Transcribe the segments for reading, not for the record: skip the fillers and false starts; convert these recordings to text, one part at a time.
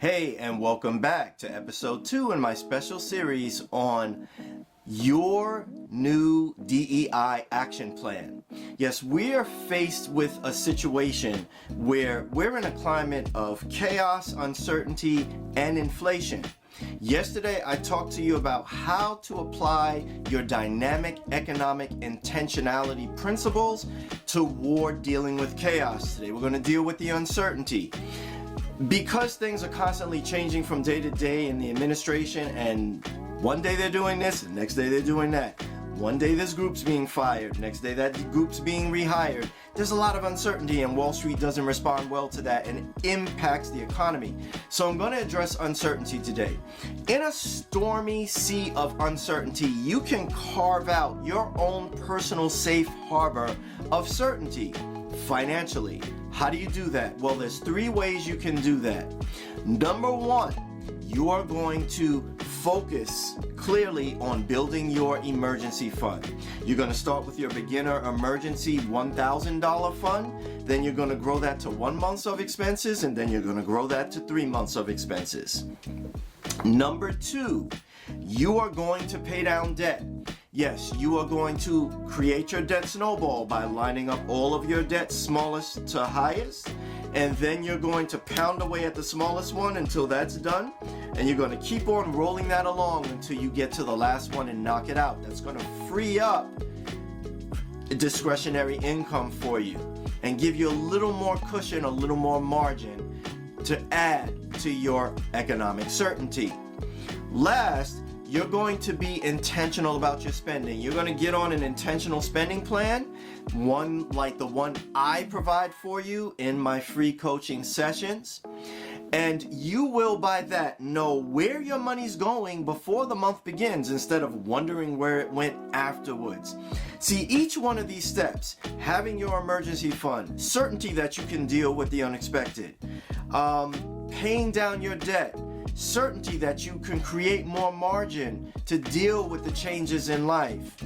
Hey, and welcome back to episode 2 in my special series on your new DEI action plan. Yes, we are faced with a situation where we're in a climate of chaos, uncertainty, and inflation. Yesterday, I talked to you about how to apply your dynamic economic intentionality principles toward dealing with chaos. Today, we're going to deal with the uncertainty. Because things are constantly changing from day to day in the administration, and one day they're doing this, and next day they're doing that. One day this group's being fired, next day that group's being rehired. There's a lot of uncertainty, and Wall Street doesn't respond well to that, and it impacts the economy. So I'm going to address uncertainty today. In a stormy sea of uncertainty, you can carve out your own personal safe harbor of certainty financially. How do you do that? Well, there's 3 ways you can do that. Number 1, you are going to focus clearly on building your emergency fund. You're going to start with your beginner emergency $1,000 fund. Then you're going to grow that to 1 month of expenses, and then you're going to grow that to 3 months of expenses. Number 2, you are going to pay down debt. Yes, you are going to create your debt snowball by lining up all of your debts, smallest to highest, and then you're going to pound away at the smallest one until that's done, and you're going to keep on rolling that along until you get to the last one and knock it out. That's going to free up discretionary income for you and give you a little more cushion, a little more margin to add to your economic certainty. Last, you're going to be intentional about your spending. You're going to get on an intentional spending plan, one like the one I provide for you in my free coaching sessions. And you will, by that, know where your money's going before the month begins instead of wondering where it went afterwards. See, each one of these steps, having your emergency fund, certainty that you can deal with the unexpected, paying down your debt, certainty that you can create more margin to deal with the changes in life.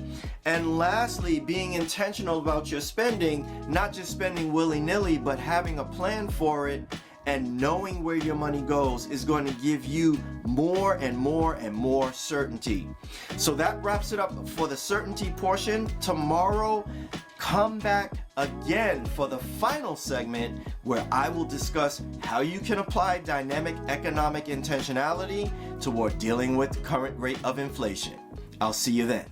And lastly, being intentional about your spending, not just spending willy-nilly, but having a plan for it and knowing where your money goes is going to give you more and more and more certainty. So that wraps it up for the certainty portion. Tomorrow, come back again for the final segment where I will discuss how you can apply dynamic economic intentionality toward dealing with the current rate of inflation. I'll see you then.